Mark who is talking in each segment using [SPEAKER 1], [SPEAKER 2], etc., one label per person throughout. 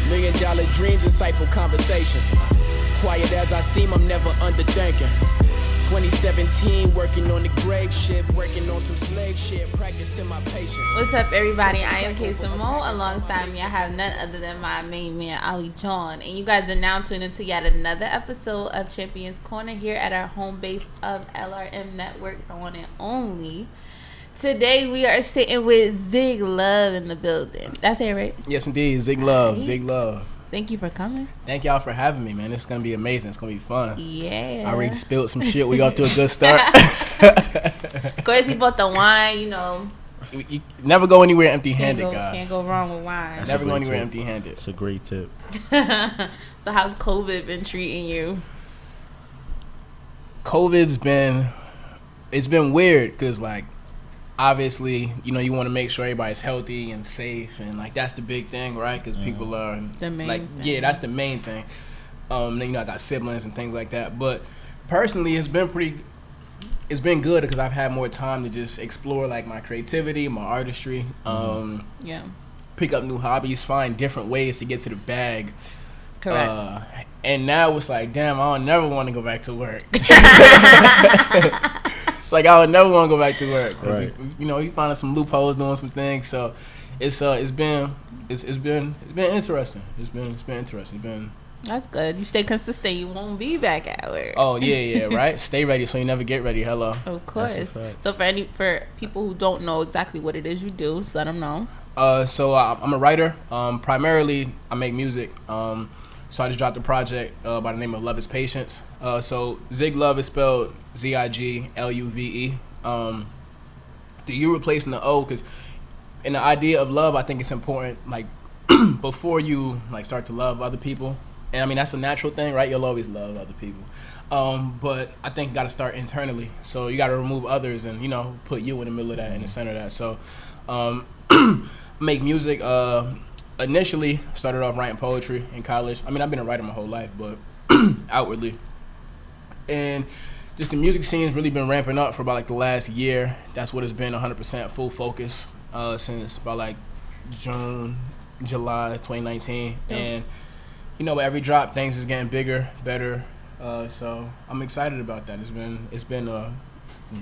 [SPEAKER 1] $1 million dreams, insightful conversations. Quiet as I seem, I'm never underthinking. 2017, working on the grave shit, working on some slave shit, practicing my patience.
[SPEAKER 2] What's up, everybody? I am Kayy Simone. Alongside me, I have none other than my main man, Ali John. And you guys are now tuned into yet another episode of Champions Corner here at our home base of LRM Network, the one and only. Today, we are sitting with Zig Luve in the building. That's it, right?
[SPEAKER 1] Yes, indeed. Zig Luve. Right. Zig Luve.
[SPEAKER 2] Thank you for coming.
[SPEAKER 1] Thank y'all for having me, man. It's going to be amazing. It's going to be fun.
[SPEAKER 2] Yeah.
[SPEAKER 1] I already spilled some shit. We got to a good start.
[SPEAKER 2] Of course, he bought the wine, you know.
[SPEAKER 1] You never go anywhere empty-handed, guys.
[SPEAKER 2] Can't go wrong with wine.
[SPEAKER 1] Never go anywhere empty-handed.
[SPEAKER 3] It's a great tip.
[SPEAKER 2] So how's COVID been treating you?
[SPEAKER 1] COVID's been weird because, like, obviously, you know, you want to make sure everybody's healthy and safe, and like that's the big thing, right? Because people are
[SPEAKER 2] the main
[SPEAKER 1] like,
[SPEAKER 2] thing.
[SPEAKER 1] Yeah, that's the main thing. Then, you know, I got siblings and things like that. But personally, it's been good because I've had more time to just explore like my creativity, my artistry, pick up new hobbies, find different ways to get to the bag.
[SPEAKER 2] Correct.
[SPEAKER 1] And now it's like, damn, I don't never want to go back to work. It's like I would never want to go back to work because you know, you find some loopholes doing some things. So it's been interesting. It's been interesting.
[SPEAKER 2] That's good. You stay consistent. You won't be back at work.
[SPEAKER 1] Oh yeah, right. Stay ready so you never get ready. Hello.
[SPEAKER 2] Of course. So for people who don't know exactly what it is you do, just let them know.
[SPEAKER 1] So I'm a writer. Primarily, I make music. So I just dropped a project by the name of Love is Patience. So Zig Luve is spelled Zigluve. The U replacing the O, because in the idea of love, I think it's important, like, before you like start to love other people. And I mean, that's a natural thing, right? You'll always love other people. But I think you got to start internally. So you got to remove others and, you know, put you in the middle of that, in the center of that. So make music. Initially started off writing poetry in college. I mean, I've been a writer my whole life, but outwardly. And just the music scene's really been ramping up for about like the last year. That's what it's been 100% full focus since about like July 2019. Yeah. And, you know, with every drop, things is getting bigger, better. So I'm excited about that. It's been a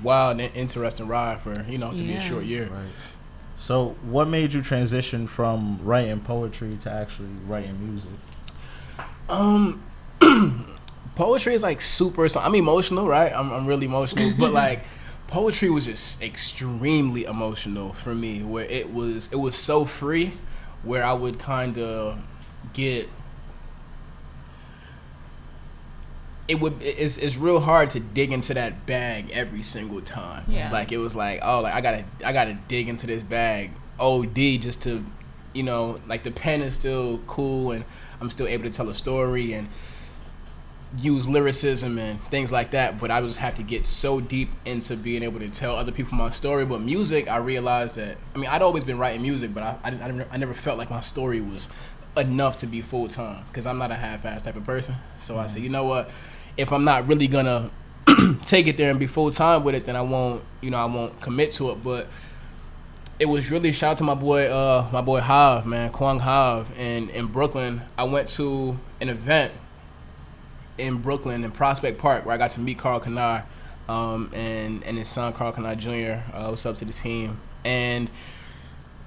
[SPEAKER 1] wild and interesting ride for, you know, to be a short year.
[SPEAKER 3] Right. So what made you transition from writing poetry to actually writing music?
[SPEAKER 1] Poetry is like I'm emotional, right? I'm really emotional, but like poetry was just extremely emotional for me, where it was so free, where I would kind of get it's real hard to dig into that bag every single time.
[SPEAKER 2] Yeah.
[SPEAKER 1] Like it was like, oh, like I gotta dig into this bag OD just to, you know, like the pen is still cool and I'm still able to tell a story and use lyricism and things like that, but I just have to get so deep into being able to tell other people my story. But music, I realized that, I mean, I'd always been writing music, but I never felt like my story was enough to be full-time because I'm not a half-ass type of person. So I said, you know what, if I'm not really gonna take it there and be full-time with it, then I won't commit to it. But it was really, shout out to my boy Hav, man, Kwang Hav in Brooklyn. I went to an event in Brooklyn in Prospect Park where I got to meet Carl Kanar and his son Carl Kanar Jr. What's up to the team? And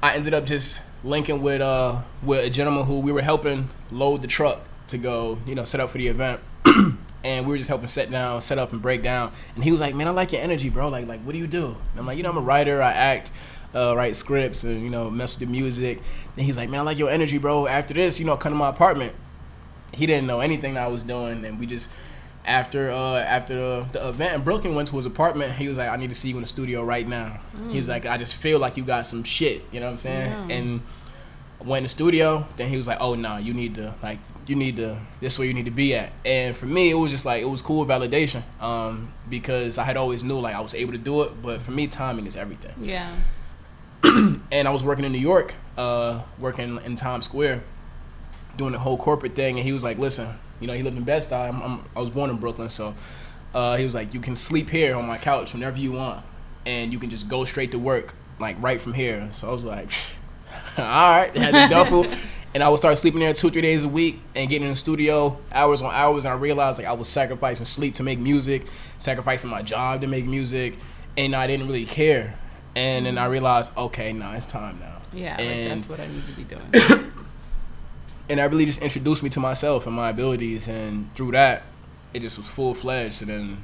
[SPEAKER 1] I ended up just linking with a gentleman who we were helping load the truck to go, you know, set up for the event. And we were just helping set up and break down. And he was like, man, I like your energy, bro. Like what do you do? And I'm like, you know, I'm a writer, I act, write scripts and, you know, mess with the music. And he's like, man, I like your energy, bro. After this, you know, come to my apartment. He didn't know anything that I was doing, and we just after the event in Brooklyn, went to his apartment. He was like, I need to see you in the studio right now. He's like, I just feel like you got some shit, you know what I'm saying? Yeah. And I went in the studio. Then he was like, oh no, you need to this is where you need to be at. And for me, it was just like, it was cool validation, because I had always knew like I was able to do it, but for me, timing is everything.
[SPEAKER 2] Yeah.
[SPEAKER 1] And I was working in New York, working in Times Square, doing the whole corporate thing. And he was like, listen, you know, he lived in Bed-Stuy. I was born in Brooklyn, so he was like, you can sleep here on my couch whenever you want, and you can just go straight to work, like right from here. So I was like, all right, had the duffel, And I would start sleeping there 2-3 days a week and getting in the studio hours on hours. And I realized like I was sacrificing sleep to make music, sacrificing my job to make music, and I didn't really care. And then I realized, okay, it's time now.
[SPEAKER 2] Yeah,
[SPEAKER 1] and,
[SPEAKER 2] like that's what I need to be doing.
[SPEAKER 1] And that really just introduced me to myself and my abilities. And through that, it just was full-fledged. And then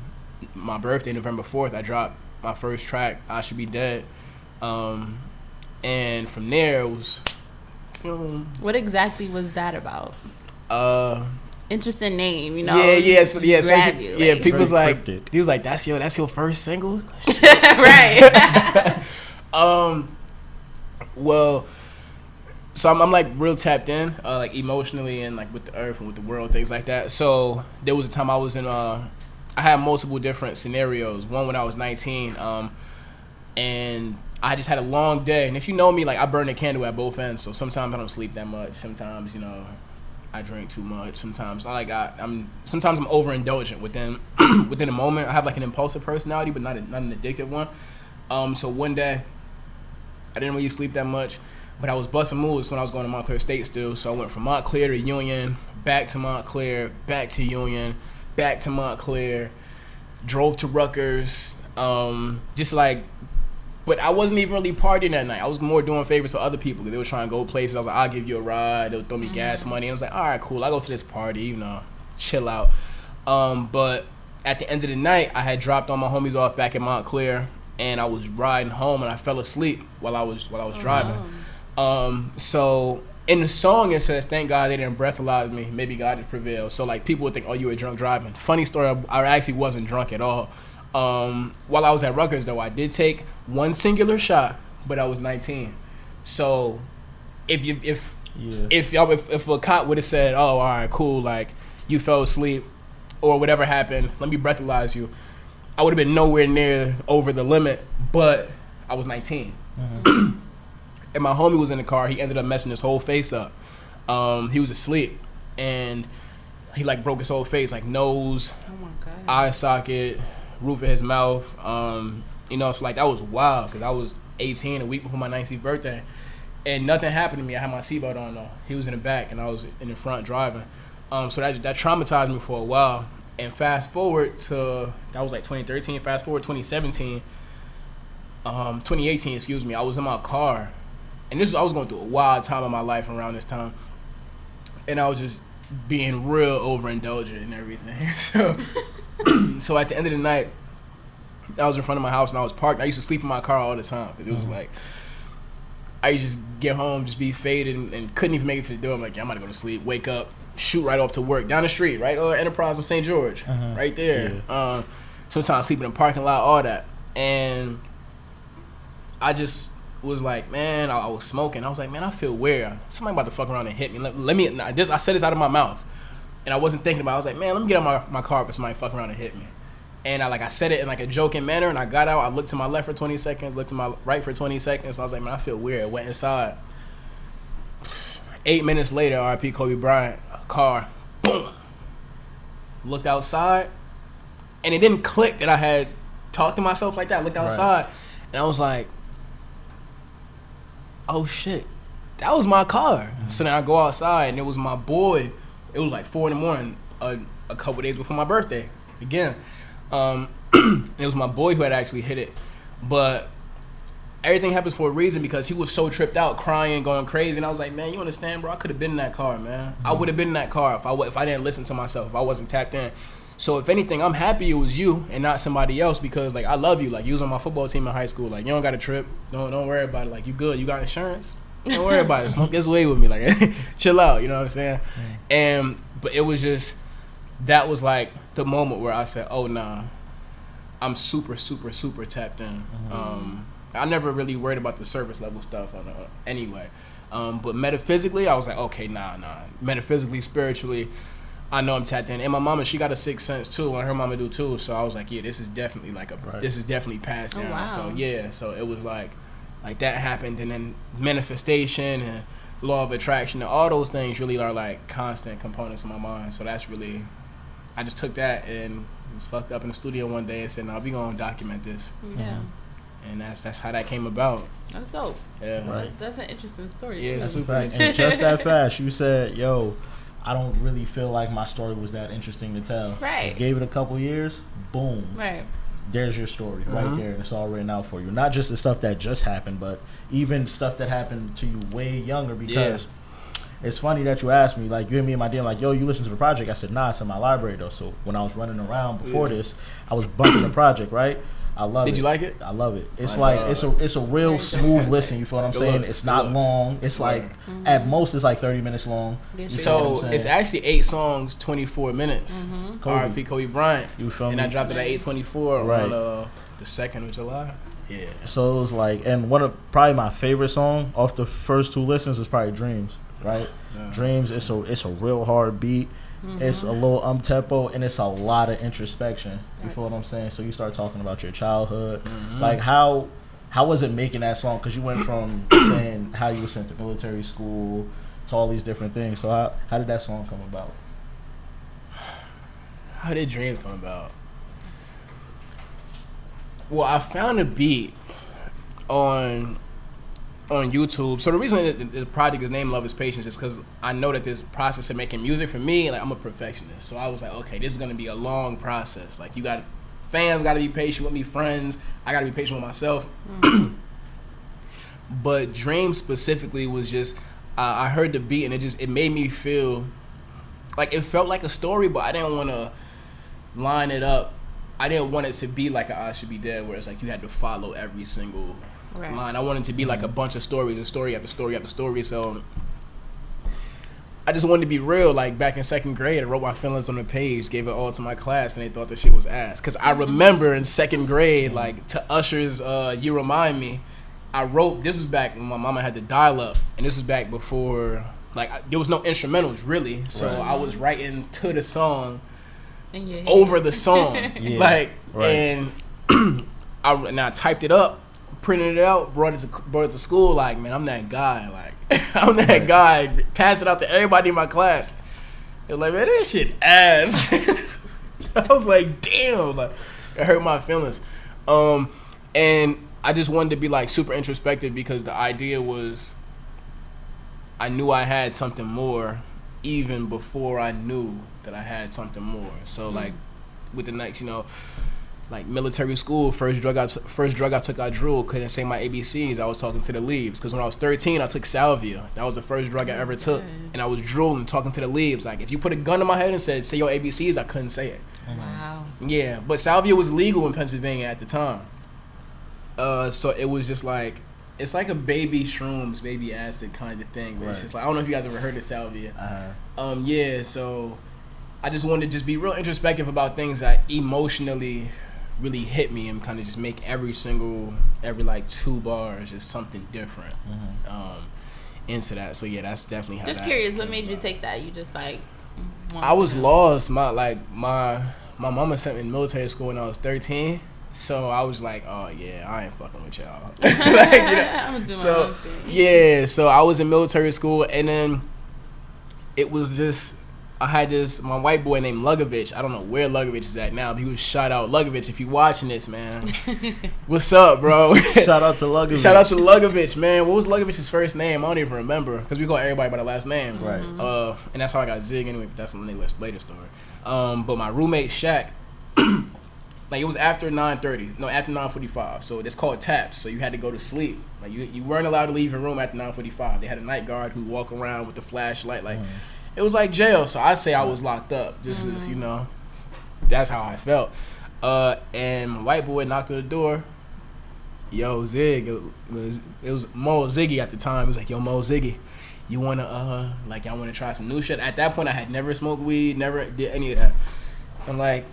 [SPEAKER 1] my birthday, November 4th, I dropped my first track, I Should Be Dead. And from there, it was...
[SPEAKER 2] What exactly was that about? Interesting name, you know.
[SPEAKER 1] Yeah.
[SPEAKER 2] Grab you,
[SPEAKER 1] yeah,
[SPEAKER 2] like,
[SPEAKER 1] people's like,
[SPEAKER 3] cryptic.
[SPEAKER 1] he was like, that's your first single?
[SPEAKER 2] Right.
[SPEAKER 1] Well, so I'm like real tapped in, like emotionally and like with the earth and with the world, things like that. So there was a time I was in, I had multiple different scenarios. One when I was 19, and I just had a long day. And if you know me, like I burn a candle at both ends. So sometimes I don't sleep that much. Sometimes, I drink too much. Sometimes I'm overindulgent within within a moment. I have like an impulsive personality, but not an addictive one. So one day, I didn't really sleep that much, but I was busting moves when I was going to Montclair State still. So I went from Montclair to Union, back to Montclair, back to Union, back to Montclair, drove to Rutgers, just like. But I wasn't even really partying that night. I was more doing favors for other people because they were trying to go places. I was like, I'll give you a ride. They'll throw me gas money. And I was like, all right, cool. I'll go to this party, chill out. But at the end of the night, I had dropped all my homies off back in Montclair, and I was riding home, and I fell asleep while I was driving. So in the song, it says, thank God they didn't breathalyze me. Maybe God has prevailed. So like people would think, oh, you were drunk driving. Funny story, I actually wasn't drunk at all. While I was at Rutgers, though, I did take one singular shot, but I was 19. So if a cop would have said, oh, all right, cool, like you fell asleep or whatever happened, let me breathalyze you, I would have been nowhere near over the limit, but I was 19. Mm-hmm. And my homie was in the car. He ended up messing his whole face up. He was asleep, and he like broke his whole face, like nose, eye socket, roof of his mouth, so like that was wild because I was 18 a week before my 19th birthday, and nothing happened to me. I had my seatbelt on though. He was in the back and I was in the front driving, so that traumatized me for a while. And fast forward to, that was like 2013, fast forward 2017, 2018, excuse me, I was in my car, and I was going through a wild time in my life around this time, and I was just being real overindulgent and everything. So at the end of the night, I was in front of my house and I was parked. I used to sleep in my car all the time because it was like, I used to just get home, just be faded and couldn't even make it to the door. I'm like, yeah, I'm about to go to sleep, wake up, shoot right off to work, down the street, right? Or Enterprise on St. George, right there. Yeah. Sometimes sleep in the parking lot, all that. And I just was like, man, I was smoking. I was like, man, I feel weird. Somebody about to fuck around and hit me. I said this out of my mouth. And I wasn't thinking about it. I was like, man, let me get out my car, but somebody fuck around and hit me. And I said it in like a joking manner, and I got out. I looked to my left for 20 seconds, looked to my right for 20 seconds. And I was like, man, I feel weird. Went inside. 8 minutes later, R.I.P. Kobe Bryant, car, boom. Looked outside, and it didn't click that I had talked to myself like that. I looked outside, and I was like, oh shit, that was my car. Mm-hmm. So then I go outside, and it was my boy. It was like 4 a.m, a couple days before my birthday. Again, it was my boy who had actually hit it, but everything happens for a reason because he was so tripped out, crying, going crazy, and I was like, man, you understand, bro? I could have been in that car, man. Mm-hmm. I would have been in that car if I didn't listen to myself, if I wasn't tapped in. So if anything, I'm happy it was you and not somebody else because like I love you. Like you was on my football team in high school. Like you don't got a trip. Don't worry about it. Like you good. You got insurance. Don't worry about it. Smoke this way with me. Like, chill out. You know what I'm saying? But it was just, that was like the moment where I said, oh, nah, I'm super, super, super tapped in. Mm-hmm. I never really worried about the surface level stuff anyway. But metaphysically, I was like, okay, nah. Metaphysically, spiritually, I know I'm tapped in. And my mama, she got a sixth sense too, and her mama do too. So I was like, yeah, this is definitely this is definitely passed down. Wow. So yeah, so it was like that happened, and then manifestation and law of attraction and all those things really are like constant components of my mind. So that's really, I just took that and was fucked up in the studio one day and said, "No, we gonna document this."
[SPEAKER 2] Yeah.
[SPEAKER 1] and that's how that came about.
[SPEAKER 2] That's dope.
[SPEAKER 1] Yeah,
[SPEAKER 3] Right.
[SPEAKER 2] That's an interesting story.
[SPEAKER 1] Yeah,
[SPEAKER 2] too.
[SPEAKER 1] it's super
[SPEAKER 3] And
[SPEAKER 1] interesting.
[SPEAKER 3] just that fast, you said, "Yo, I don't really feel like my story was that interesting to tell."
[SPEAKER 2] Right.
[SPEAKER 3] Just gave it a couple years, boom.
[SPEAKER 2] Right.
[SPEAKER 3] There's your story right there, and it's all written out for you. Not just the stuff that just happened, but even stuff that happened to you way younger. Because it's funny that you asked me, like, you and me in my DM, like, yo, you listen to the project? I said, nah, it's in my library though. So when I was running around before this, I was bumping the project, right? I love it.
[SPEAKER 1] Did you like it?
[SPEAKER 3] I love it. It's it's a real smooth listen. You feel what I'm saying? It's not long. It's like at most it's like 30 minutes long.
[SPEAKER 1] So it's actually 8 songs, 24 minutes. R.I.P. Kobe Bryant.
[SPEAKER 3] You feel
[SPEAKER 1] and
[SPEAKER 3] me?
[SPEAKER 1] I dropped it at 8:24
[SPEAKER 3] Right.
[SPEAKER 1] on the 2nd of July. Yeah.
[SPEAKER 3] So it was like, and one of probably my favorite song off the first 2 listens was probably Dreams, right?
[SPEAKER 1] Yeah.
[SPEAKER 3] Dreams. It's a real hard beat. It's a little tempo, and it's a lot of introspection. You feel what I'm saying? So you start talking about your childhood, like how was it making that song? Because you went from saying how you were sent to military school to all these different things. So how did that song come about?
[SPEAKER 1] How did Dreams come about? Well, I found a beat on YouTube. So the reason the project is named Love is Patience is because I know that this process of making music for me, like, I'm a perfectionist. So I was like, okay, this is gonna be a long process. Like, fans gotta be patient with me, friends. I gotta be patient with myself. But Dreams specifically was just, I heard the beat and it made me feel like it felt like a story, but I didn't want to line it up. I didn't want it to be like I Should Be Dead, where it's like you had to follow every single line. I wanted it to be like a bunch of stories, a story after story after story. So I just wanted to be real. Like, back in 2nd grade, I wrote my feelings on the page, gave it all to my class, and they thought the shit was ass. Because I remember in 2nd grade, like, to Usher's You Remind Me, I wrote, this was back when my mama had the dial-up, and this was back before, like, there was no instrumentals, really. So I was writing to the song over the song. And I typed it up, printed it out, brought it to school. Like, man, I'm that guy. Like, I'm that guy. Passed it out to everybody in my class. They're like, man, this shit ass. So I was like, damn. Like, it hurt my feelings. And I just wanted to be like super introspective because the idea was I knew I had something more even before I knew that I had something more. So like with the next, like military school, first drug I took, I drew, couldn't say my ABCs. I was talking to the leaves because when I was 13, I took salvia. That was the first drug I ever took, and I was drooling, talking to the leaves. Like, if you put a gun in my head and said, "Say your ABCs," I couldn't say it.
[SPEAKER 2] Wow.
[SPEAKER 1] Yeah, but salvia was legal in Pennsylvania at the time. So it was just like, it's like a baby shrooms, baby acid kind of thing. But it's just like, I don't know if you guys ever heard of salvia. Yeah. So I just wanted to just be real introspective about things that emotionally really hit me and kind of just make every like 2 bars just something different into that. So yeah, that's definitely how.
[SPEAKER 2] Just curious, what made you take that? You just like
[SPEAKER 1] I was lost. My mama sent me to military school when I was 13. So I was like, oh yeah, I ain't fucking with y'all.
[SPEAKER 2] I'm doing
[SPEAKER 1] so
[SPEAKER 2] my own thing.
[SPEAKER 1] yeah, so I was in military school, and then it was just, I had my white boy named Lugovich. I don't know where Lugovich is at now, but he was shout out Lugovich. If you watching this, man, what's up, bro?
[SPEAKER 3] Shout out to Lugovich.
[SPEAKER 1] Shout out to Lugovich, man. What was Lugovich's first name? I don't even remember because we call everybody by the last name.
[SPEAKER 3] Right.
[SPEAKER 1] And that's how I got Zig anyway. But that's a later story. But my roommate Shaq, like, it was after 9:30, no, after 9:45. So it's called taps. So you had to go to sleep. Like, you weren't allowed to leave your room after 9:45. They had a night guard who walk around with the flashlight. Like, it was like jail. So I say I was locked up. Just as, that's how I felt. And my white boy knocked on the door. Yo, Zig, it was Mo Ziggy at the time. He was like, yo, Mo Ziggy, you wanna y'all wanna try some new shit? At that point, I had never smoked weed, never did any of that. I'm like,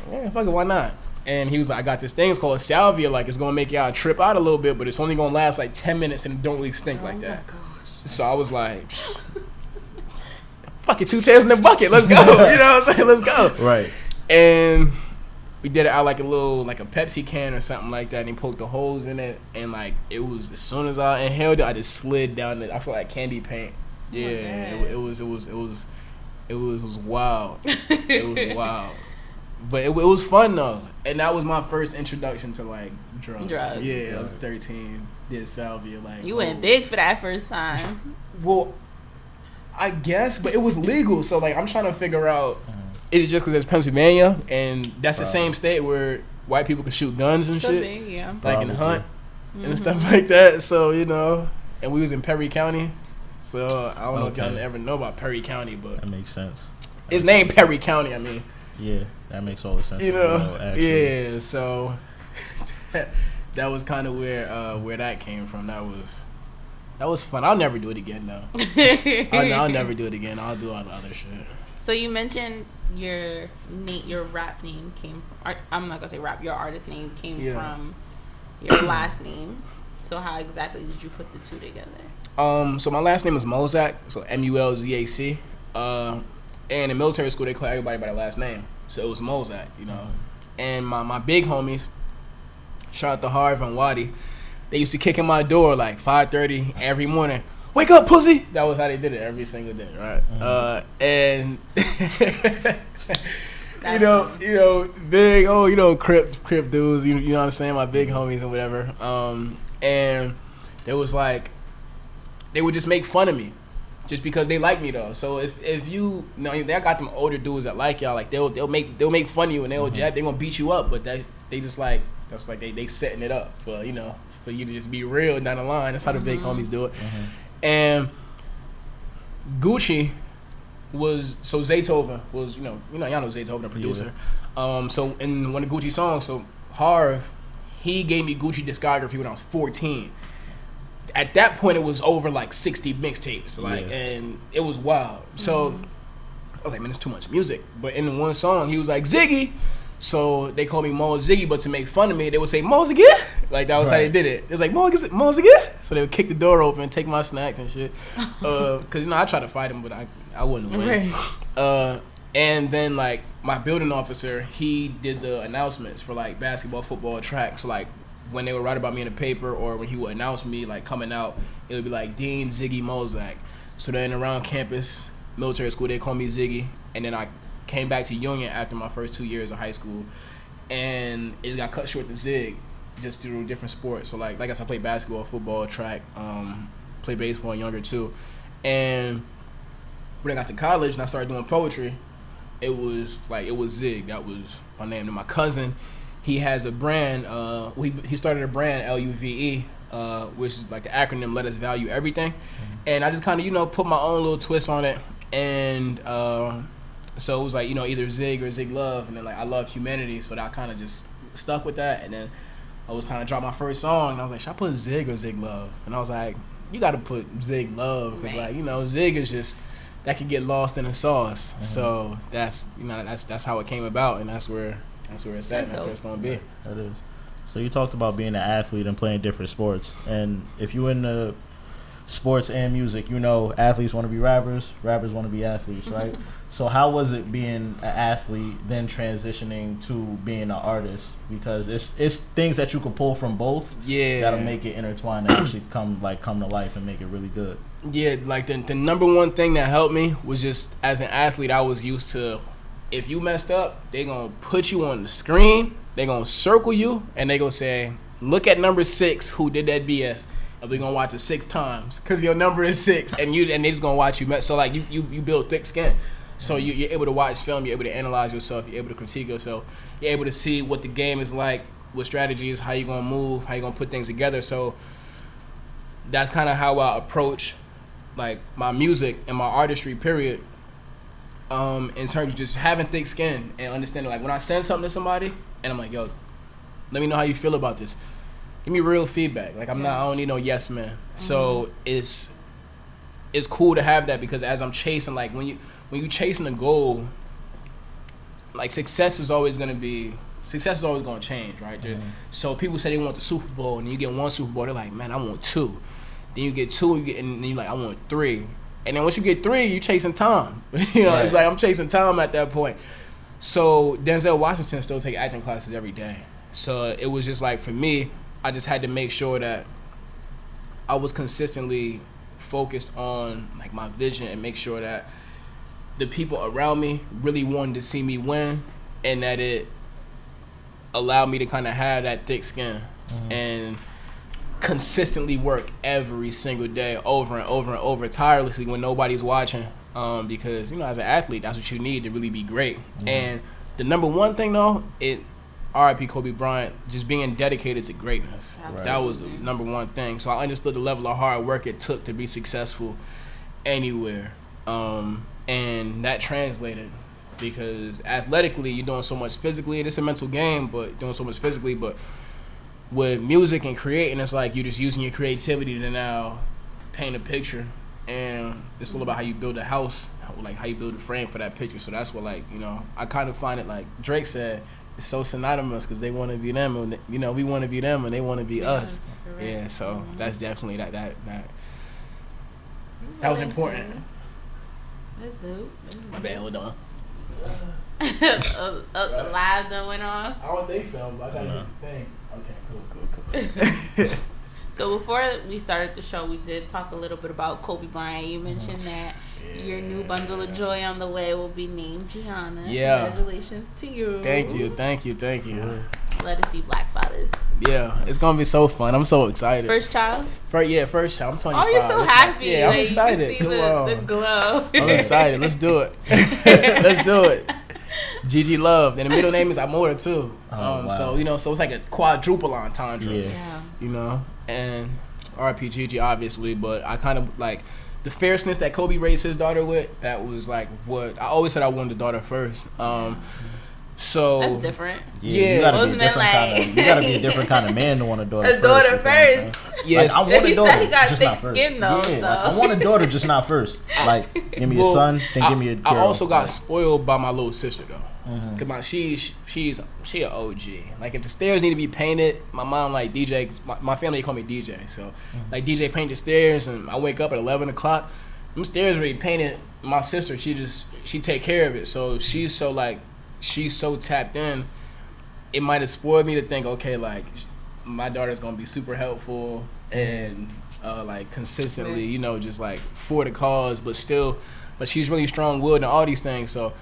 [SPEAKER 1] yeah, fuck it, why not? And he was like, I got this thing, it's called salvia, like, it's gonna make y'all trip out a little bit, but it's only gonna last like 10 minutes and it don't really stink like that. So I was like, fuck it, 2 tails in the bucket, let's go. You know what I'm saying? Let's go.
[SPEAKER 3] Right.
[SPEAKER 1] And we did it out like a Pepsi can or something like that, and he poked the holes in it, and like, it was, as soon as I inhaled it, I just slid down it. I feel like candy paint. Yeah, it was wild. It was wild. But it was fun though, and that was my first introduction to like drugs. Yeah, I was 13. Did salvia like.
[SPEAKER 2] You went big for that first time.
[SPEAKER 1] Well, I guess, but it was legal, so like I'm trying to figure out. Is it just because it's Pennsylvania and that's the same state where white people can shoot guns and shit,
[SPEAKER 2] Yeah.
[SPEAKER 1] like in the hunt and stuff like that. So and we was in Perry County, so I don't know if y'all ever know about Perry County, but
[SPEAKER 3] that makes sense.
[SPEAKER 1] It's named Perry County. I mean,
[SPEAKER 3] yeah, that makes all the sense.
[SPEAKER 1] Yeah. So that was kind of where that came from. That was fun. I'll never do it again though. I'll never do it again. I'll do all the other shit.
[SPEAKER 2] So you mentioned your rap name came from. I'm not gonna say rap. Your artist name came from your last name. So how exactly did you put the two together?
[SPEAKER 1] So my last name is Mulzac. So Mulzac. And in military school they call everybody by their last name. So it was Mulzac, And my big homies, shout out to Harv and Wadi, they used to kick in my door like 5:30 every morning. Wake up, pussy! That was how they did it every single day, right? And big, Crip dudes, you know what I'm saying? My big homies and whatever. And it was like they would just make fun of me, just because they like me though. So if they got them older dudes that like y'all, like they'll make fun of you and they're gonna beat you up, but they just like that's like they setting it up for for you to just be real down the line. That's how the big homies do it. And Gucci was Zaytoven was y'all know Zaytoven, the producer. Yeah. So in one of Gucci songs, so Harv, he gave me Gucci discography when I was 14. At that point, it was over like 60 mixtapes, and it was wild. So I was like, man, it's too much music. But in one song, he was like, Ziggy. So they called me Mo Ziggy, but to make fun of me, they would say Mo Ziggy. Like that was how they did it. It was like Mo Ziggy. So they would kick the door open, take my snacks and shit. Cause I tried to fight him, but I wouldn't win. Right. And then like my building officer, he did the announcements for like basketball, football, track. So like when they would write about me in the paper or when he would announce me like coming out, it would be like Dean Ziggy Mulzac. So then around campus, military school, they call me Ziggy. And then I came back to Union after my first 2 years of high school, and it just got cut short to Zig, just through different sports. So like I said, I played basketball, football, track, played baseball younger too. And when I got to college and I started doing poetry, it was Zig. That was my name. And my cousin, he has a brand. He started a brand, LUVE, which is like the acronym Let Us Value Everything. And I just kind of put my own little twist on it, and so it was like either Zig or Zig Luve, and then like I love humanity, so that I kind of just stuck with that. And then I was trying to drop my first song, and I was like, should I put Zig or Zig Luve? And I was like, you got to put Zig Luve, because like Zig is just that can get lost in the sauce. So that's that's how it came about, and that's where it's at, and that's where it's gonna be.
[SPEAKER 3] That is. So you talked about being an athlete and playing different sports, and if you in the sports and music, athletes want to be rappers want to be athletes, right? So how was it being an athlete then transitioning to being an artist? Because it's things that you could pull from both that'll make it intertwined and actually come to life and make it really good.
[SPEAKER 1] Yeah, like the number one thing that helped me was just as an athlete, I was used to, if you messed up, they gonna put you on the screen, they gonna circle you, and they gonna say, look at number 6 who did that BS. And we're gonna watch it 6 times because your number is 6, and they just gonna watch you. So like you build thick skin, so you're able to watch film, you're able to analyze yourself, you're able to critique yourself, you're able to see what the game is like, what strategies, how you gonna move, how you gonna put things together. So that's kind of how I approach like my music and my artistry. Period. In terms of just having thick skin and understanding, like when I send something to somebody and I'm like, yo, let me know how you feel about this. Give me real feedback. Like I don't need no yes man. So it's cool to have that, because as I'm chasing, like when you chasing a goal, like success is always gonna change, right? So people say they want the Super Bowl, and you get 1 Super Bowl, they're like, man, I want 2. Then you get 2, and then you're like, I want 3. And then once you get 3, you chasing time. Right. It's like I'm chasing time at that point. So Denzel Washington still take acting classes every day. So it was just like, for me, I just had to make sure that I was consistently focused on like my vision, and make sure that the people around me really wanted to see me win, and that it allowed me to kind of have that thick skin and consistently work every single day over and over and over tirelessly when nobody's watching, because as an athlete, that's what you need to really be great. And the number one thing though, R.I.P. Kobe Bryant, just being dedicated to greatness.
[SPEAKER 2] Right.
[SPEAKER 1] That was the number one thing. So I understood the level of hard work it took to be successful anywhere, and that translated. Because athletically, you're doing so much physically, and it's a mental game, but doing so much physically. But with music and creating, it's like you're just using your creativity to now paint a picture. And it's all about how you build a house, like how you build a frame for that picture. So that's what, I kind of find it, like Drake said, it's so synonymous because they want to be them, and we want to be them, and they want to be us.
[SPEAKER 2] Correct.
[SPEAKER 1] Yeah, so that's definitely that was important.
[SPEAKER 2] That's dope.
[SPEAKER 1] My bad, hold on.
[SPEAKER 2] A live that went on.
[SPEAKER 1] I don't think so, but I gotta get the thing. Okay, cool.
[SPEAKER 2] So before we started the show, we did talk a little bit about Kobe Bryant. You mentioned that your new bundle of joy on the way will be named Gianna.
[SPEAKER 1] Yeah.
[SPEAKER 2] Congratulations to you.
[SPEAKER 1] Thank you.
[SPEAKER 2] Let us see Black Fathers.
[SPEAKER 1] Yeah, it's gonna be so fun. I'm so excited.
[SPEAKER 2] First child?
[SPEAKER 1] First child. I'm 25.
[SPEAKER 2] Oh, you're so happy.
[SPEAKER 1] Yeah, I'm excited.
[SPEAKER 2] You can see the glow.
[SPEAKER 1] I'm excited. Let's do it. Let's do it. Gigi Love, and the middle name is Amora too.
[SPEAKER 3] Wow.
[SPEAKER 1] So it's like a quadruple entendre.
[SPEAKER 3] Yeah.
[SPEAKER 1] And R.I.P. Gigi, obviously, but I kind of like the fierceness that Kobe raised his daughter with. That was like what I always said. I wanted the daughter first. So
[SPEAKER 2] that's different.
[SPEAKER 3] Yeah, you gotta be a different kind of man to want a daughter.
[SPEAKER 2] A daughter first.
[SPEAKER 1] Yes,
[SPEAKER 3] I want a daughter.
[SPEAKER 2] He got
[SPEAKER 3] just
[SPEAKER 2] thick
[SPEAKER 3] not first.
[SPEAKER 2] skin though.
[SPEAKER 3] Yeah,
[SPEAKER 2] so.
[SPEAKER 3] I want a daughter, just not first. Like, give me a son, then give me a girl.
[SPEAKER 1] I also got spoiled by my little sister though. Cause she's an OG. Like if the stairs need to be painted, my mom like DJ. My family call me DJ. So like DJ paint the stairs, and I wake up at 11 o'clock. Them stairs already painted. My sister, she take care of it. So she's so tapped in. It might have spoiled me to think, okay, like my daughter's gonna be super helpful and like consistently, just like for the cause, but she's really strong-willed and all these things. So,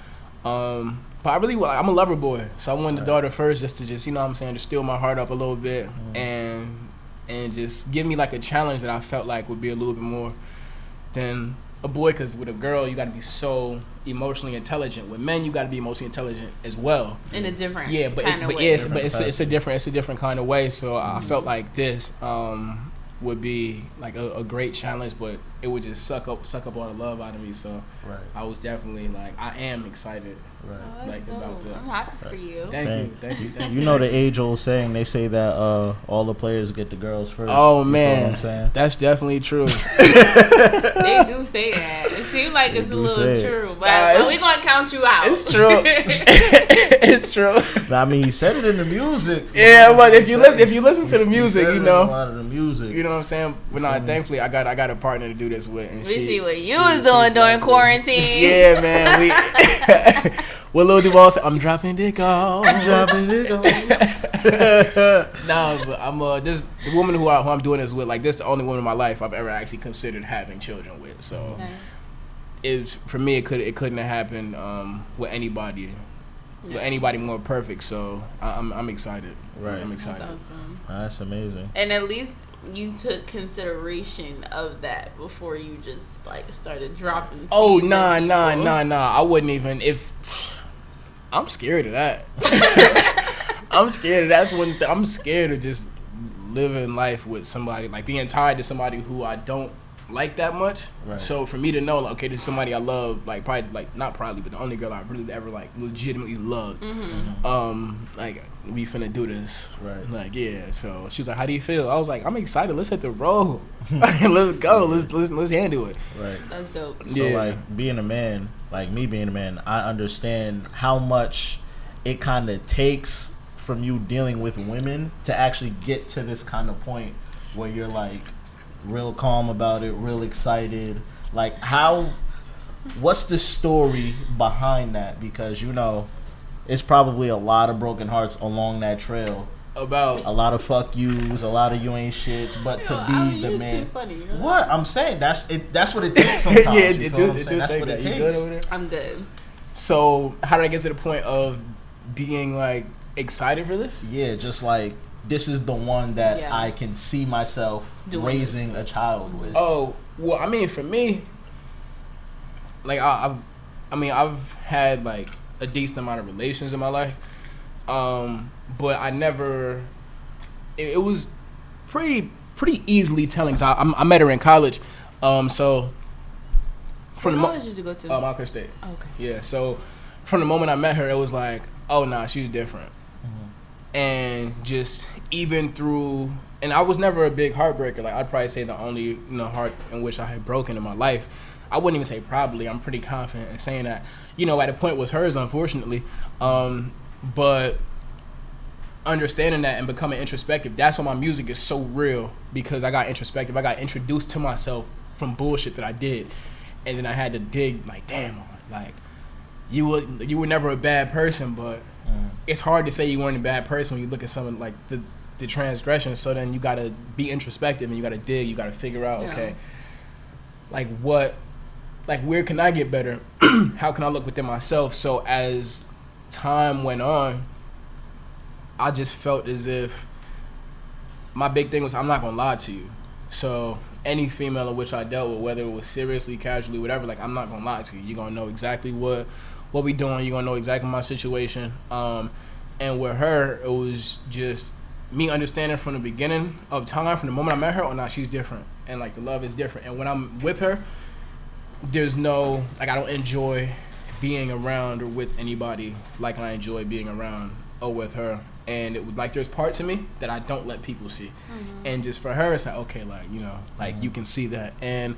[SPEAKER 1] but I'm a lover boy, so I wanted the daughter first, just to to still my heart up a little bit and just give me like a challenge that I felt like would be a little bit more than a boy, because with a girl you got to be so emotionally intelligent. With men you got to be emotionally intelligent as well.
[SPEAKER 2] In a different
[SPEAKER 1] it's a different kind of way. So I felt like this would be like a great challenge, but it would just suck up all the love out of me. So I was definitely I am excited. About that.
[SPEAKER 2] I'm happy for you.
[SPEAKER 1] Thank you.
[SPEAKER 3] You know the age-old saying, they say that all the players get the girls first.
[SPEAKER 1] Oh man, that's definitely true.
[SPEAKER 2] They do say that. It seems like it's a little true, but we're gonna count you out.
[SPEAKER 1] It's true. It's true.
[SPEAKER 3] I mean, he said it in the music.
[SPEAKER 1] Yeah, but if you listen to the music,
[SPEAKER 3] a lot of the music.
[SPEAKER 1] You know what I'm saying? But thankfully I got a partner to do this with, and
[SPEAKER 2] we see what you was doing during quarantine.
[SPEAKER 1] Yeah, man. We. What Lil Duval said, I'm dropping dick off. Nah, but I'm just the woman who I'm doing this with. Like, this is the only woman in my life I've ever actually considered having children with. So, for me, it couldn't have happened with anybody, with anybody more perfect. So I'm excited.
[SPEAKER 3] Right,
[SPEAKER 1] I'm excited.
[SPEAKER 2] That's awesome.
[SPEAKER 3] That's amazing.
[SPEAKER 2] And at least you took consideration of that before you just started dropping.
[SPEAKER 1] Oh nah. I wouldn't even I'm scared of that. I'm scared of I'm scared of just living life with somebody, like being tied to somebody who I don't like that much. Right. So for me to know, okay, this is somebody I love, but the only girl I really ever legitimately loved. We finna do this.
[SPEAKER 3] Right.
[SPEAKER 1] So she was like, how do you feel? I was like, I'm excited. Let's hit the road. Let's go. Let's handle it.
[SPEAKER 3] Right.
[SPEAKER 2] That's dope.
[SPEAKER 3] So being a man, me being a man, I understand how much it kind of takes from you dealing with women to actually get to this kind of point where you're real calm about it, real excited. What's the story behind that? Because it's probably a lot of broken hearts along that trail. About a lot of fuck yous, a lot of you ain't shits, but to be the man.
[SPEAKER 2] Funny,
[SPEAKER 3] What I'm saying, that's what it takes sometimes. That's what it takes.
[SPEAKER 2] I'm good.
[SPEAKER 1] So how did I get to the point of being like excited for this.
[SPEAKER 3] Yeah, just like this is the one that I can see myself raising a child with.
[SPEAKER 1] Oh, well, I mean, for me, like I've had like a decent amount of relations in my life, but I never. It was pretty easily telling. So I met her in college, so.
[SPEAKER 2] What college did you go to?
[SPEAKER 1] Montclair State.
[SPEAKER 2] Okay.
[SPEAKER 1] Yeah, so from the moment I met her, it was like, oh, nah, she's different. And just even through, and I was never a big heartbreaker. Like, I'd probably say the only heart in which I had broken in my life. I wouldn't even say probably. I'm pretty confident in saying that. At a point was hers, unfortunately. But understanding that and becoming introspective, that's why my music is so real, because I got introspective. I got introduced to myself from bullshit that I did. And then I had to dig, like, damn, like, you were never a bad person, but it's hard to say you weren't a bad person when you look at someone like the transgression. So then you got to be introspective and you got to dig, you got to figure out, okay, like where can I get better? How can I look within myself? So as time went on, I just felt as if my big thing was, I'm not going to lie to you. So any female in which I dealt with, whether it was seriously, casually, whatever, like, I'm not going to lie to you. You're going to know exactly what we doing. You're going to know exactly my situation. And with her, it was just me understanding from the beginning of time, from the moment I met her, oh, nah, she's different. And, like, the love is different. And when I'm with her, there's no, like, I don't enjoy being around or with anybody like I enjoy being around or with her. And it would, like, there's parts of me that I don't let people see. And just for her, it's like, okay, like, like, you can see that. And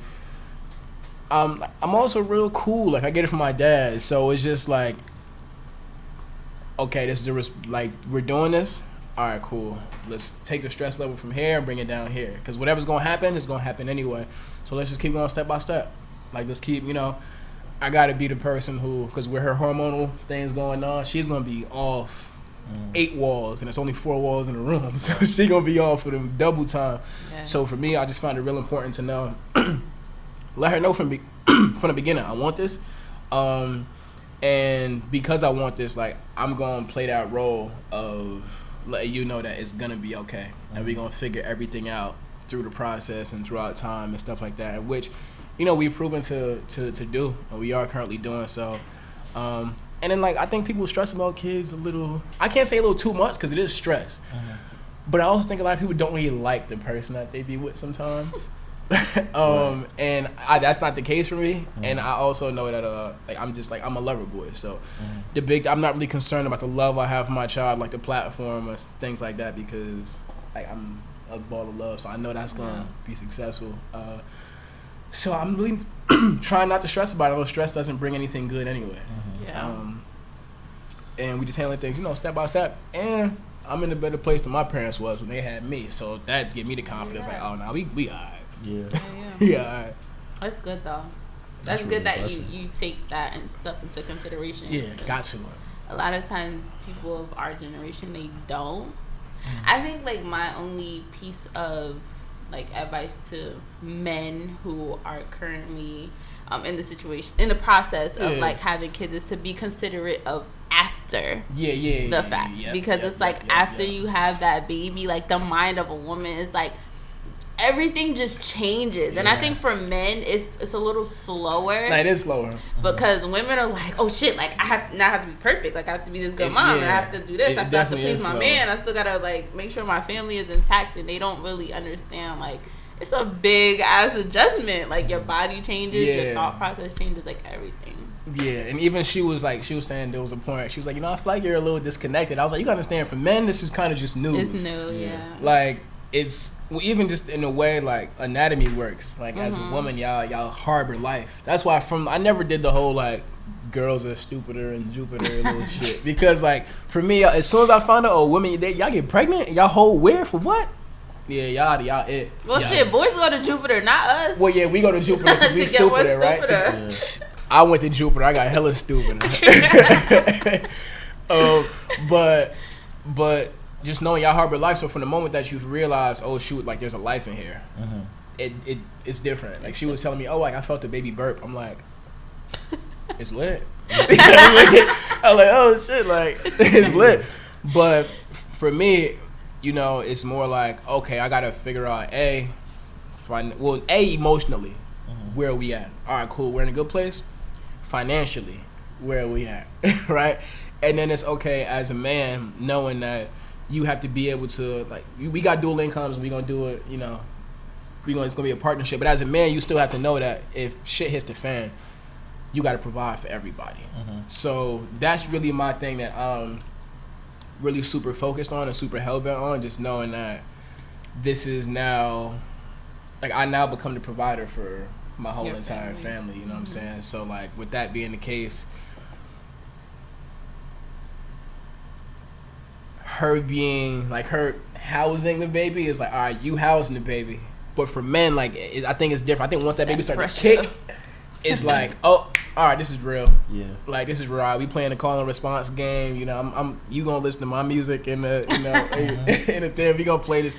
[SPEAKER 1] I'm also real cool. Like, I get it from my dad. So it's just like, okay, this is like, we're doing this. All right, cool. Let's take the stress level from here and bring it down here. Because whatever's going to happen, it's going to happen anyway. So let's just keep going step by step. Like, let's keep, I got to be the person who, because with her hormonal things going on, she's going to be off 8 walls, and it's only 4 walls in the room, so she gonna be on for the double time. So for me, I just found it real important to know, let her know from the beginning, I want this, and because I want this, like, I'm gonna play that role of letting you know that it's gonna be okay, and we're gonna figure everything out through the process and throughout time and stuff like that, which we've proven to do, and we are currently doing so. And then, like, I think people stress about kids a little. I can't say a little too much because it is stress. But I also think a lot of people don't really like the person that they be with sometimes. And that's not the case for me. And I also know that, like, I'm a lover boy. So I'm not really concerned about the love I have for my child, like the platform or things like that, because, like, I'm a ball of love. So I know that's going to be successful. So I'm really trying not to stress about it. I know stress doesn't bring anything good anyway. And we just handling things, step by step. And I'm in a better place than my parents was when they had me. So that gave me the confidence, like, oh, nah, we all right. Yeah, all right.
[SPEAKER 2] That's good, though. That's good that you take that and stuff into consideration.
[SPEAKER 1] Yeah, got to.
[SPEAKER 2] A lot of times, people of our generation, they don't. I think, like, my only piece of, like, advice to men who are currently in the process of like having kids is to be considerate of after the fact, because it's like after you have that baby, like, the mind of a woman is like, everything just changes. And I think for men it's a little slower.
[SPEAKER 1] It is slower
[SPEAKER 2] because women are like, oh shit, like, I have to be perfect, like, I have to be this good mom, and I have to do this, I still have to please my man, I still gotta, like, make sure my family is intact. And they don't really understand, like, it's a big ass adjustment. Like, your body changes, your thought process changes, like, everything.
[SPEAKER 1] Yeah, and even she was saying there was a point, she was like, I feel like you're a little disconnected. I was like, you gotta understand, for men, this is kind of just news.
[SPEAKER 2] It's new,
[SPEAKER 1] Like, it's, even just in the way, like, anatomy works. Like, as a woman, y'all harbor life. That's why I never did the whole, like, girls are stupider and Jupiter little shit. Because, like, for me, as soon as I found out, women, y'all get pregnant, y'all hold weird for what? Yeah, y'all it.
[SPEAKER 2] Well, shit, boys go to Jupiter, not us.
[SPEAKER 1] Well, yeah, we go to Jupiter because we stupider, right? I went to Jupiter. I got hella stupid. But just knowing y'all harbor life. So from the moment that you've realized, oh shoot, like, there's a life in here, it's different. Like, she was telling me, oh, like, I felt the baby burp. I'm like, it's lit. I I'm like, oh shit, like it's lit. But for me, you know, it's more like, okay, I gotta figure out emotionally, where are we at? All right, cool, we're in a good place. Financially, where are we at? Right? And then it's okay as a man knowing that you have to be able to, like, we got dual incomes, we gonna do it, you know, it's gonna be a partnership. But as a man, you still have to know that if shit hits the fan, you gotta provide for everybody. So that's really my thing that I'm really super focused on and super hell-bent on, just knowing that this is now, like, I now become the provider for my whole entire family, you know what I'm saying? So, like, with that being the case, her being, like, her housing the baby is like, all right, you housing the baby. But for men, like, I think it's different. I think once that baby starts to kick, it's like, oh, all right, this is real. Yeah. Like, this is real. We playing the call and response game. You know, you gonna listen to my music in the, you know, in the thing. We gonna play this.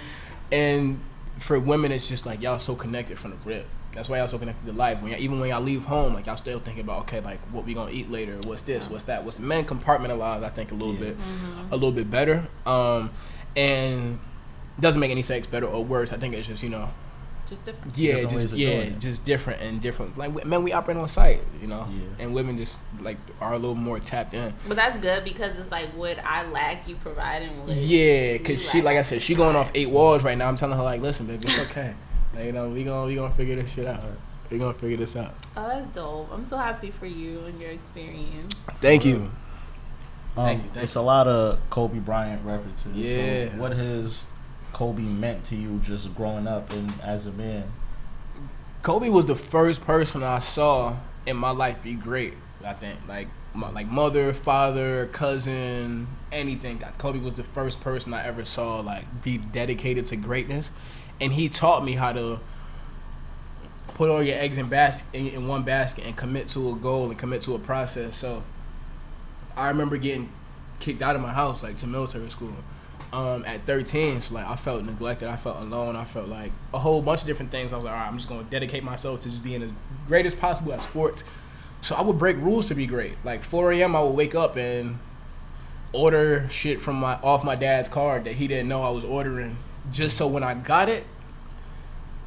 [SPEAKER 1] And for women, it's just like, y'all so connected from the rip. That's why y'all so connected to life. Even when y'all leave home, like, y'all still thinking about, okay, like, what we gonna eat later? What's this? What's that? What's men compartmentalized? I think a little bit better. And doesn't make any sex better or worse. I think it's just, you know,
[SPEAKER 2] just different.
[SPEAKER 1] Yeah, just different and different. Like, men, we operate on sight, you know, and women just, like, are a little more tapped in.
[SPEAKER 2] But that's good because it's like, what I lack, you providing with.
[SPEAKER 1] Yeah, because she, like I said, she going off 8 walls right now. I'm telling her, like, listen, baby, it's okay. Like, you know, we gonna figure this shit out. We gonna figure this out.
[SPEAKER 2] Oh, that's dope. I'm so happy for you and your experience.
[SPEAKER 1] Thank you.
[SPEAKER 3] Thank you. It's a lot of Kobe Bryant references.
[SPEAKER 1] Yeah.
[SPEAKER 3] So what has Kobe meant to you just growing up and as a man?
[SPEAKER 1] Kobe was the first person I saw in my life be great, I think. Like mother, father, cousin, anything. Kobe was the first person I ever saw, like, be dedicated to greatness. And he taught me how to put all your eggs in one basket and commit to a goal and commit to a process. So I remember getting kicked out of my house, like, to military school at 13. So, like, I felt neglected. I felt alone. I felt like a whole bunch of different things. I was like, all right, I'm just going to dedicate myself to just being as great as possible at sports. So I would break rules to be great. Like, 4 a.m. I would wake up and order shit from off my dad's card that he didn't know I was ordering, just so when I got it,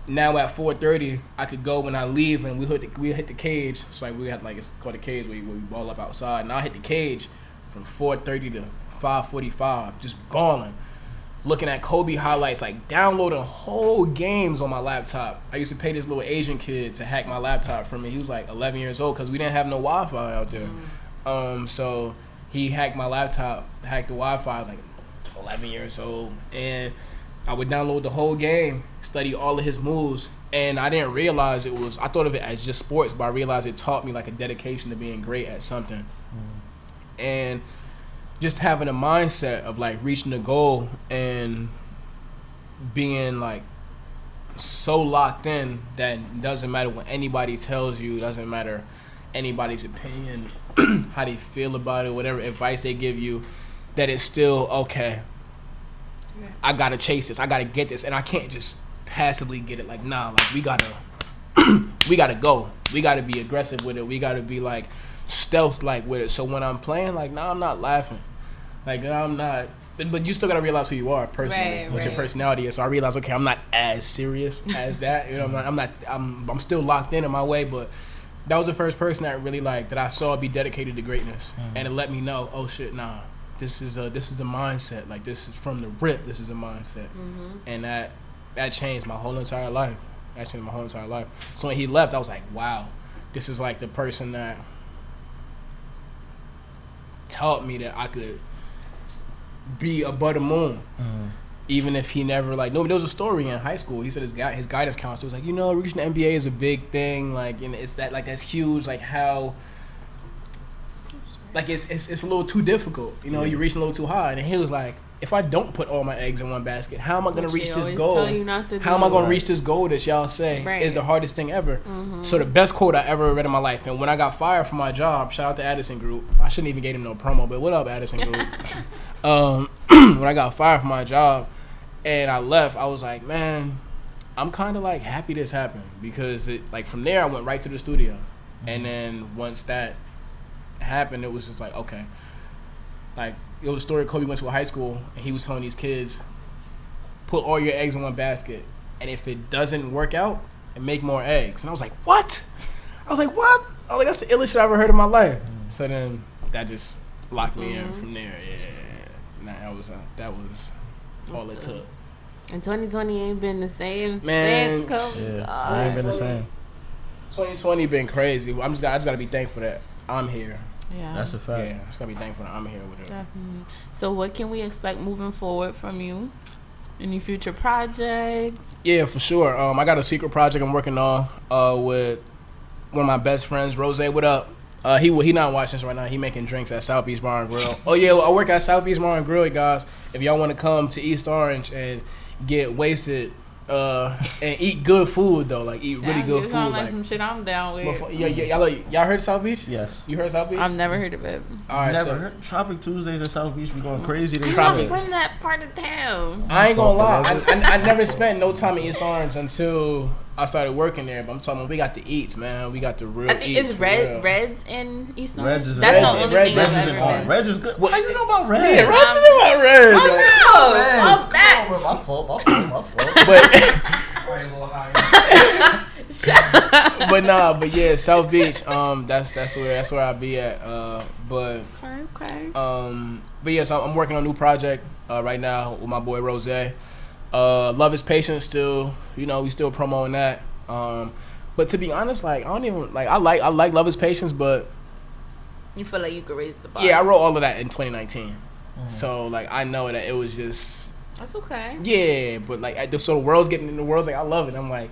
[SPEAKER 1] now at 4:30 I could go when I leave and we hit the cage. It's like, we had, like, it's called the cage where we ball up outside. And I hit the cage from 4:30 to 5:45, just balling, looking at Kobe highlights, like, downloading whole games on my laptop. I used to pay this little Asian kid to hack my laptop for me. He was like 11 years old because we didn't have no Wi-Fi out there. So he hacked my laptop, hacked the Wi-Fi, like 11 years old, and I would download the whole game, study all of his moves, and I didn't realize I thought of it as just sports, but I realized it taught me, like, a dedication to being great at something. And just having a mindset of, like, reaching a goal and being, like, so locked in that it doesn't matter what anybody tells you, it doesn't matter anybody's opinion, how they feel about it, whatever advice they give you, that it's still okay. I gotta chase this. I gotta get this, and I can't just passively get it. Like, nah, like, we gotta go. We gotta be aggressive with it. We gotta be, like, stealth like with it. So when I'm playing, like, nah, I'm not laughing. Like, I'm not. But you still gotta realize who you are personally, what your personality is. So I realized, okay, I'm not as serious as that. You know, I'm still locked in my way. But that was the first person that really, like, that I saw be dedicated to greatness, and it let me know, oh shit, nah. This is a mindset. Like, this is from the rip. This is a mindset, and that changed my whole entire life. So when he left, I was like, wow, this is, like, the person that taught me that I could be above the moon, even if he never, like, no. There was a story in high school. He said his guidance counselor was like, you know, reaching the NBA is a big thing. Like, you know, it's that, like, that's huge. Like, how. Like, it's a little too difficult, you know. You're reaching a little too high, and he was like, if I don't put all my eggs in one basket, how am I going to reach this goal? How am I going to reach this goal that y'all say is the hardest thing ever? So the best quote I ever read in my life, and when I got fired from my job, shout out to Addison Group. I shouldn't even give him no promo, but what up, Addison Group? When I got fired from my job and I left, I was like, man, I'm kind of, like, happy this happened, because it, like, from there I went right to the studio, and then once that happened, it was just like, okay. Like, it was a story. Kobe went to a high school, and he was telling these kids, put all your eggs in one basket, and if it doesn't work out, and make more eggs. And I was like, what? I was like, that's the illest shit I ever heard in my life. So then that just locked me in from there. Yeah. Nah, that was all it took.
[SPEAKER 2] And 2020 ain't been the same
[SPEAKER 1] Man,
[SPEAKER 2] since COVID.
[SPEAKER 3] Yeah, it ain't been the same.
[SPEAKER 1] 2020 been crazy. I just gotta be thankful that I'm here.
[SPEAKER 2] Yeah,
[SPEAKER 3] That's a fact.
[SPEAKER 1] Yeah, I just gotta be thankful that I'm here with it.
[SPEAKER 2] definitely. So what can we expect moving forward from you? Any future projects?
[SPEAKER 1] Yeah, for sure. I got a secret project I'm working on with one of my best friends, Rose. What up? He not watching this right now. He making drinks at South Beach Bar and Grill. Oh yeah, I work at South Beach Bar and Grill, guys. If y'all want to come to East Orange and get wasted and eat good food though, like eat really good food.
[SPEAKER 2] Sound like some shit I'm down with.
[SPEAKER 1] Y'all heard South Beach?
[SPEAKER 3] Yes.
[SPEAKER 1] You heard South Beach?
[SPEAKER 2] I've never heard of it.
[SPEAKER 1] All right,
[SPEAKER 3] Never heard. Tropic Tuesdays at South Beach be going crazy. They
[SPEAKER 2] I'm
[SPEAKER 3] say
[SPEAKER 2] not
[SPEAKER 3] that.
[SPEAKER 2] from that part of town.
[SPEAKER 1] I ain't gonna lie. I never spent no time in East Orange until I started working there. But I'm talking, we got the eats, man. We got the real
[SPEAKER 2] I think
[SPEAKER 1] eats.
[SPEAKER 2] it's
[SPEAKER 1] for real.
[SPEAKER 2] Reds in East Orange.
[SPEAKER 3] Reds is
[SPEAKER 2] That's
[SPEAKER 3] Reds-
[SPEAKER 2] the only
[SPEAKER 1] Reds-
[SPEAKER 2] thing
[SPEAKER 1] Reds
[SPEAKER 2] I've
[SPEAKER 1] is
[SPEAKER 2] ever
[SPEAKER 1] on.
[SPEAKER 2] been.
[SPEAKER 3] Reds is good. How you know about Reds?
[SPEAKER 1] Yeah, Reds is about Reds.
[SPEAKER 2] I know. Fuck that.
[SPEAKER 3] Come on, my fault.
[SPEAKER 1] But yeah, South Beach. That's where I be at. But yeah, so I'm working on a new project right now with my boy Rose. Love is Patient still. We still promoting that. But to be honest, like I don't even like I like Love is Patience, but
[SPEAKER 2] You feel like you could raise the bar.
[SPEAKER 1] yeah, I wrote all of that in 2019. So like I know that it was just
[SPEAKER 2] That's okay.
[SPEAKER 1] yeah, but like so the world's getting in the world's like I love it. I'm like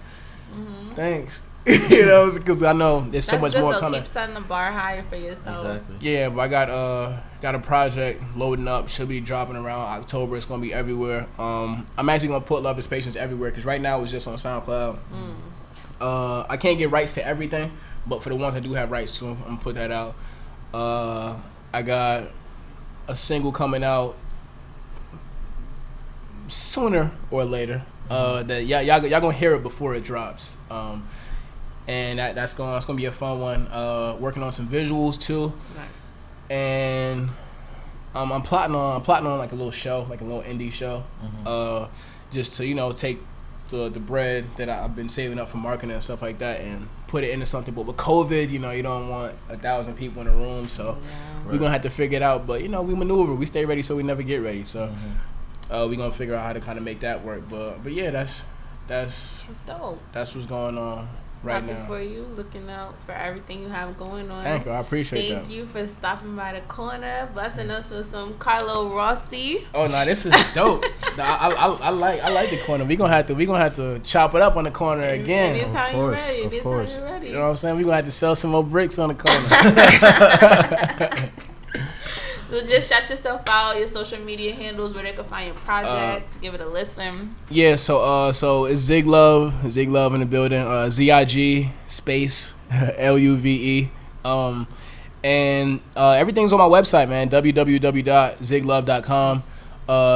[SPEAKER 1] thanks, because I know there's so
[SPEAKER 2] That's
[SPEAKER 1] much
[SPEAKER 2] good,
[SPEAKER 1] more
[SPEAKER 2] though.
[SPEAKER 1] coming.
[SPEAKER 2] Keep setting the bar higher for yourself.
[SPEAKER 3] Exactly.
[SPEAKER 1] Yeah, but I got a project loading up. Should be dropping around October. It's gonna be everywhere. I'm actually gonna put Love is Patience everywhere because right now it's just on SoundCloud. I can't get rights to everything, but for the ones I do have rights to, I'm gonna put that out. I got a single coming out sooner or later. That y'all gonna hear it before it drops. And that's gonna be a fun one. Working on some visuals too.
[SPEAKER 2] Nice.
[SPEAKER 1] And I'm plotting on like a little show, like a little indie show. Just to take the bread that I've been saving up for marketing and stuff like that and put it into something. But with COVID, you don't want 1,000 people in a room, so we're gonna have to figure it out. But we maneuver, we stay ready, so we never get ready. So we're gonna figure out how to kind of make that work. But yeah, that's
[SPEAKER 2] dope.
[SPEAKER 1] That's what's going on right
[SPEAKER 2] Happy
[SPEAKER 1] now.
[SPEAKER 2] for you, looking out for everything you have going on.
[SPEAKER 1] Thank you, I appreciate that.
[SPEAKER 2] Thank you for stopping by the corner, blessing us with some Carlo Rossi.
[SPEAKER 1] Oh no, this is dope. I like the corner. We gonna have to chop it up on the corner again.
[SPEAKER 2] Anytime you're ready.
[SPEAKER 3] Of course.
[SPEAKER 2] Anytime you're ready.
[SPEAKER 1] You know what I'm saying? We gonna have to sell some more bricks on the corner.
[SPEAKER 2] So just shout yourself out, your social media handles, where they can find your project, give it a listen.
[SPEAKER 1] Yeah, so it's Zig Luve in the building. ZIG space LUVE. And everything's on my website, man. www.zigluve.com.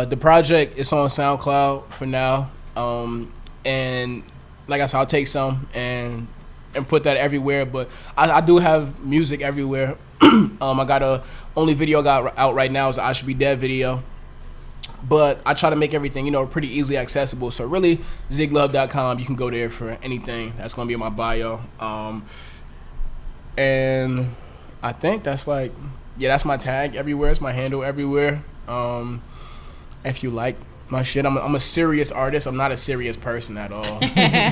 [SPEAKER 1] The project is on SoundCloud for now. And like I said, I'll take some and put that everywhere. But I do have music everywhere. I got a only video I got out right now is the I Should Be Dead video. But I try to make everything, pretty easily accessible. So really, zigluve.com, you can go there for anything. That's going to be in my bio. And I think that's that's my tag everywhere. It's my handle everywhere. If you like my shit, I'm a serious artist. I'm not a serious person at all.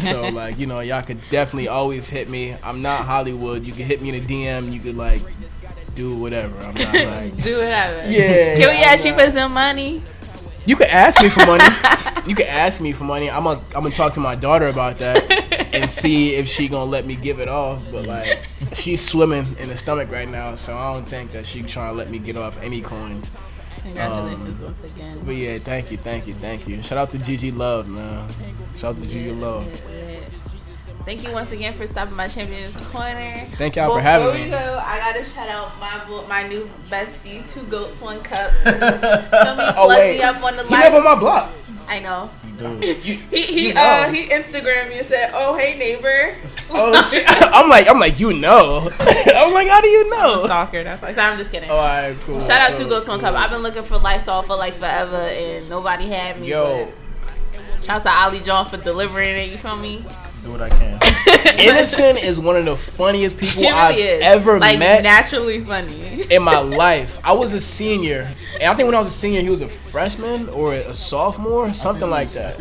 [SPEAKER 1] So y'all could definitely always hit me. I'm not Hollywood. You can hit me in a DM. You could do whatever. I'm not
[SPEAKER 2] Do whatever.
[SPEAKER 1] Yeah.
[SPEAKER 2] Can we ask you for some money?
[SPEAKER 1] You could ask me for money. I'm gonna talk to my daughter about that and see if she gonna let me give it off. But she's swimming in the stomach right now, so I don't think that she trying to let me get off any coins.
[SPEAKER 2] Congratulations once again.
[SPEAKER 1] But yeah, thank you. Shout out to Gigi Love, man. Shout out to Gigi Love.
[SPEAKER 2] Thank you once again for stopping by Champions Corner.
[SPEAKER 1] Thank y'all for having
[SPEAKER 2] Before we
[SPEAKER 1] me.
[SPEAKER 2] go, I gotta shout out my new bestie, 2 Goats, 1 Cup. Let me plug me up on the
[SPEAKER 1] He live on my block.
[SPEAKER 2] I know,
[SPEAKER 3] dude.
[SPEAKER 2] He Instagrammed me and said, "Oh, hey neighbor."
[SPEAKER 1] Oh shit! I'm like, you know. I'm like, how do you
[SPEAKER 2] I'm a
[SPEAKER 1] know?
[SPEAKER 2] stalker. That's why. So I'm just kidding.
[SPEAKER 1] All right, cool.
[SPEAKER 2] Shout out to Ghost on Cup. I've been looking for Lysol for like forever, and nobody had me.
[SPEAKER 1] Yo,
[SPEAKER 2] but shout out to Ali John for delivering it. You feel me?
[SPEAKER 3] Do what I can.
[SPEAKER 1] Innocent is one of the funniest people
[SPEAKER 2] He
[SPEAKER 1] I've
[SPEAKER 2] really is.
[SPEAKER 1] ever
[SPEAKER 2] like,
[SPEAKER 1] met
[SPEAKER 2] naturally funny.
[SPEAKER 1] in my life. I was a senior, and I think when I was a senior, he was a freshman or a sophomore, something like that.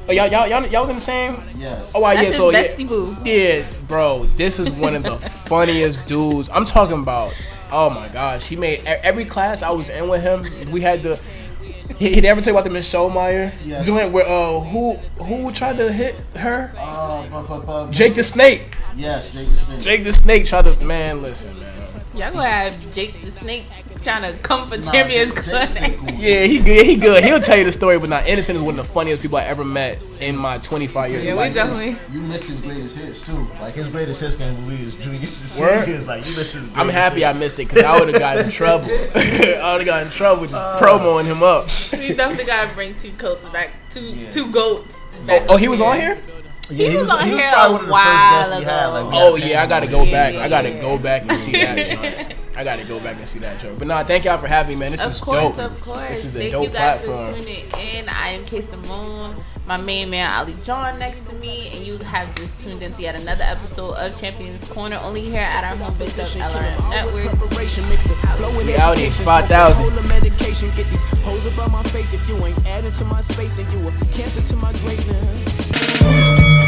[SPEAKER 1] Oh, y'all was in the same?
[SPEAKER 3] Yes.
[SPEAKER 1] Oh, yeah.
[SPEAKER 2] That's
[SPEAKER 1] So
[SPEAKER 2] his bestie boo.
[SPEAKER 1] yeah, bro. This is one of the funniest dudes. I'm talking about. Oh my gosh, he made every class I was in with him. We had the. He never tell you about the Miss Schollmeyer joint where who tried to hit her? Jake the Snake.
[SPEAKER 3] Yes, Jake the Snake.
[SPEAKER 1] Jake the Snake tried to listen, man.
[SPEAKER 2] Y'all gonna have Jake the Snake trying to come for Champions Club.
[SPEAKER 1] Yeah, he good. He'll tell you the story, but not Innocent is one of the funniest people I ever met in my 25 years.
[SPEAKER 2] Yeah,
[SPEAKER 1] of
[SPEAKER 2] we
[SPEAKER 1] life.
[SPEAKER 2] definitely.
[SPEAKER 3] You missed his greatest hits too. Like his greatest hits game movie is Julius
[SPEAKER 1] Word?
[SPEAKER 3] Caesar. Like you missed his greatest
[SPEAKER 1] I'm happy
[SPEAKER 3] hits.
[SPEAKER 1] I missed it because I would have gotten in trouble. I would have gotten in trouble just promoing him up.
[SPEAKER 2] We definitely gotta bring two goats back. Two goats. Back
[SPEAKER 1] Oh, he was on here?
[SPEAKER 3] Yeah,
[SPEAKER 2] He was on here
[SPEAKER 3] probably
[SPEAKER 2] a
[SPEAKER 3] one of the
[SPEAKER 2] while
[SPEAKER 3] first guests we had.
[SPEAKER 2] ago.
[SPEAKER 3] Like, we
[SPEAKER 1] Oh
[SPEAKER 3] had
[SPEAKER 1] yeah, I gotta
[SPEAKER 3] Pam
[SPEAKER 1] go
[SPEAKER 3] on.
[SPEAKER 1] back.
[SPEAKER 2] Yeah,
[SPEAKER 1] I gotta
[SPEAKER 2] yeah.
[SPEAKER 1] go back and see that joint. I gotta go back and see that joint. But nah, thank y'all for having me, man. This is dope.
[SPEAKER 2] Of course.
[SPEAKER 1] This is a
[SPEAKER 2] Thank
[SPEAKER 1] dope
[SPEAKER 2] you guys
[SPEAKER 1] platform.
[SPEAKER 2] for tuning in. I am Kayy Simone, my main man Ali John next to me, and you have just tuned into yet another episode of Champions Corner, only here at our home base of LRM Network.
[SPEAKER 1] We out here, 5,000.
[SPEAKER 4] Get these hoes up on my face. If you ain't adding to my space, then you a cancer to my greatness.